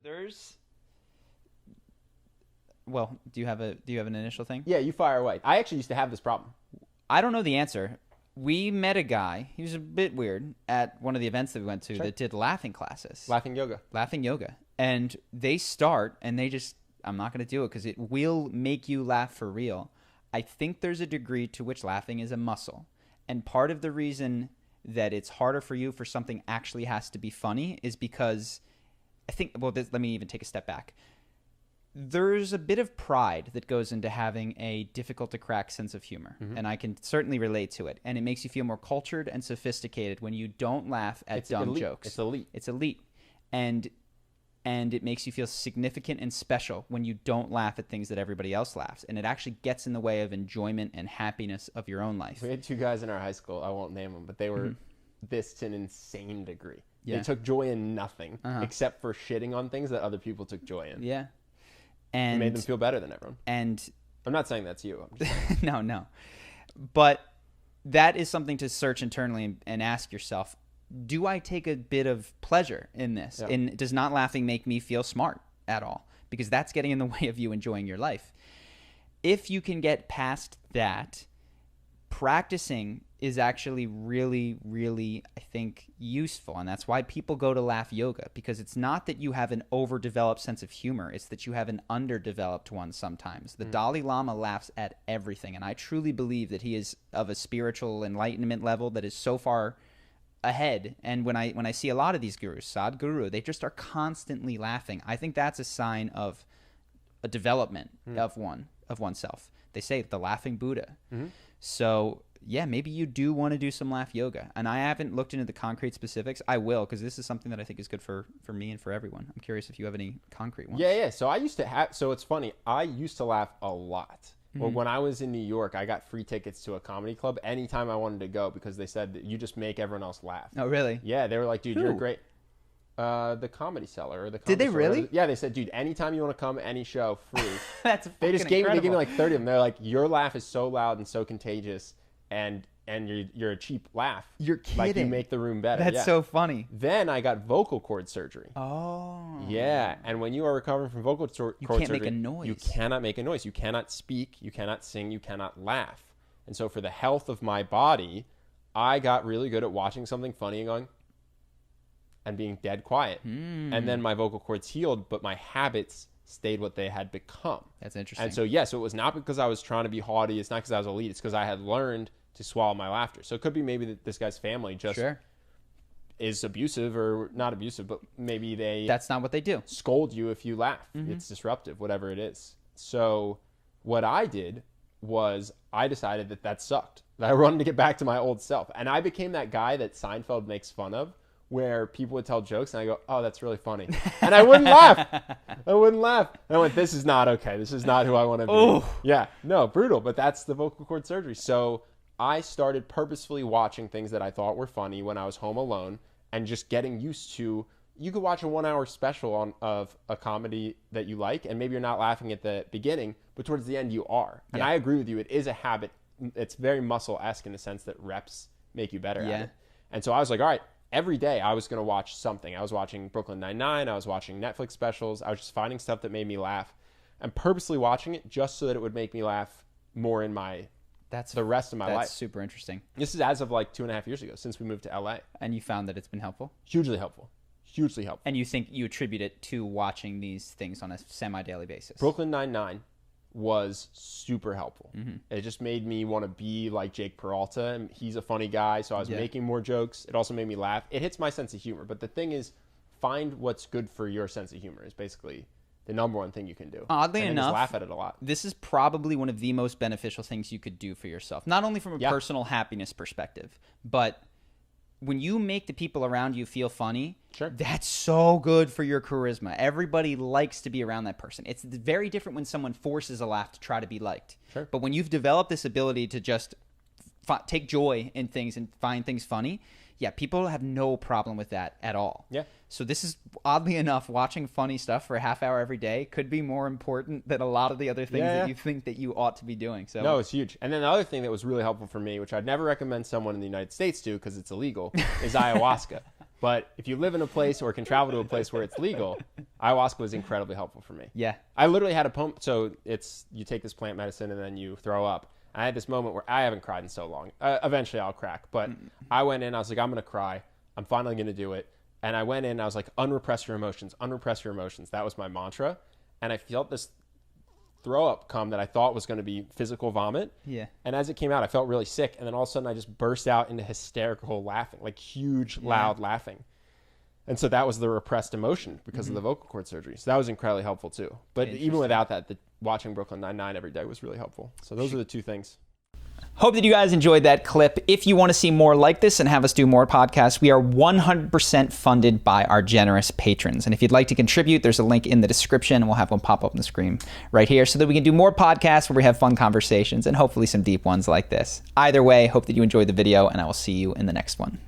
There's Well, do you have an initial thing? Yeah, you fire away. I actually used to have this problem. I don't know the answer. We met a guy. He was a bit weird at one of the events that we went to that did laughing classes. Laughing yoga. Laughing yoga. And they start and they just, I'm not going to do it because it will make you laugh for real. I think there's a degree to which laughing is a muscle. And part of the reason that it's harder for you for something actually has to be funny is because I think, let me even take a step back. There's a bit of pride that goes into having a difficult to crack sense of humor. Mm-hmm. And I can certainly relate to it. And it makes you feel more cultured and sophisticated when you don't laugh at dumb jokes. It's elite. It's elite. And it makes you feel significant and special when you don't laugh at things that everybody else laughs. And it actually gets in the way of enjoyment and happiness of your own life. We had two guys in our high school. I won't name them, but they were this to an insane degree. Yeah. They took joy in nothing except for shitting on things that other people took joy in. Yeah. And it made them feel better than everyone. And I'm not saying that's you. I'm just no. But that is something to search internally and ask yourself, do I take a bit of pleasure in this? Yeah. And does not laughing make me feel smart at all? Because that's getting in the way of you enjoying your life. If you can get past that, practicing is actually really, really, I think, useful. And that's why people go to laugh yoga, because it's not that you have an overdeveloped sense of humor. It's that you have an underdeveloped one sometimes. The Dalai Lama laughs at everything. And I truly believe that he is of a spiritual enlightenment level that is so far ahead. And when I see a lot of these gurus, Sadhguru, they just are constantly laughing. I think that's a sign of a development of oneself. They say the laughing Buddha. So yeah, maybe you do want to do some laugh yoga. And I haven't looked into the concrete specifics. I will, because this is something that I think is good for me and for everyone. I'm curious if you have any concrete ones. Yeah. So I used to have, so it's funny. I used to laugh a lot. Well, when I was in New York, I got free tickets to a comedy club anytime I wanted to go because they said that you just make everyone else laugh. Oh, really? Yeah. They were like, dude, Who? you're great. The Comedy Cellar. Or the Did they Comedy really? Store. Yeah, they said, dude, anytime you want to come, any show, free. That's They just fucking gave me incredible. like 30 of them. They're like, your laugh is so loud and so contagious, and you're a cheap laugh. You're kidding. Like you make the room better. That's Yeah. so funny. Then I got vocal cord surgery. Oh. Yeah, and when you are recovering from vocal cord surgery, You can't make a noise. You cannot make a noise. You cannot speak. You cannot sing. You cannot laugh. And so for the health of my body, I got really good at watching something funny and going, and being dead quiet. And then my vocal cords healed, but my habits stayed what they had become. That's interesting. And so, so it was not because I was trying to be haughty. It's not because I was elite. It's because I had learned to swallow my laughter. So it could be maybe that this guy's family just is abusive, or not abusive, but maybe that's not what they do. scold you if you laugh. It's disruptive, whatever it is. So what I did was I decided that sucked. That I wanted to get back to my old self. And I became that guy that Seinfeld makes fun of, where people would tell jokes and I go, oh, that's really funny. And I wouldn't laugh. I wouldn't laugh. And I went, this is not okay. This is not who I want to be. Ooh. Yeah, no, brutal. But that's the vocal cord surgery. So I started purposefully watching things that I thought were funny when I was home alone, and just getting used to, you could watch a 1 hour special of a comedy that you like, and maybe you're not laughing at the beginning, but towards the end you are. And I agree with you. It is a habit. It's very muscle-esque in the sense that reps make you better at it. And so I was like, all right, every day I was going to watch something. I was watching Brooklyn Nine-Nine. I was watching Netflix specials. I was just finding stuff that made me laugh and purposely watching it just so that it would make me laugh more in the rest of my life. That's super interesting. This is as of like 2.5 years ago, since we moved to LA. And you found that it's been helpful? Hugely helpful. Hugely helpful. And you think you attribute it to watching these things on a semi-daily basis? Brooklyn Nine-Nine was super helpful. It just made me want to be like Jake Peralta, and he's a funny guy, so I was making more jokes. It also made me laugh. It hits my sense of humor, but the thing is, find what's good for your sense of humor is basically the number one thing you can do. Oddly and enough, just laugh at it a lot. This is probably one of the most beneficial things you could do for yourself, not only from a personal happiness perspective, but when you make the people around you feel funny, that's so good for your charisma. Everybody likes to be around that person. It's very different when someone forces a laugh to try to be liked. But when you've developed this ability to just take joy in things and find things funny, people have no problem with that at all. So this is, oddly enough, watching funny stuff for a half hour every day could be more important than a lot of the other things that you think that you ought to be doing. So no, it's huge. And then the other thing that was really helpful for me, which I'd never recommend someone in the United States do because it's illegal, is ayahuasca. But if you live in a place or can travel to a place where it's legal, ayahuasca was incredibly helpful for me. Yeah. I literally had a pump. So you take this plant medicine and then you throw up. And I had this moment where I haven't cried in so long. Eventually I'll crack. But I went in, I was like, I'm going to cry. I'm finally going to do it. And I went in, I was like, unrepress your emotions, unrepress your emotions. That was my mantra. And I felt this throw up come that I thought was going to be physical vomit. Yeah. And as it came out, I felt really sick. And then all of a sudden I just burst out into hysterical laughing, like huge, loud laughing. And so that was the repressed emotion because of the vocal cord surgery. So that was incredibly helpful too. But even without that, watching Brooklyn Nine-Nine every day was really helpful. So those are the two things. Hope that you guys enjoyed that clip. If you want to see more like this and have us do more podcasts, we are 100% funded by our generous patrons. And if you'd like to contribute, there's a link in the description, and we'll have one pop up on the screen right here so that we can do more podcasts where we have fun conversations and hopefully some deep ones like this. Either way, hope that you enjoyed the video, and I will see you in the next one.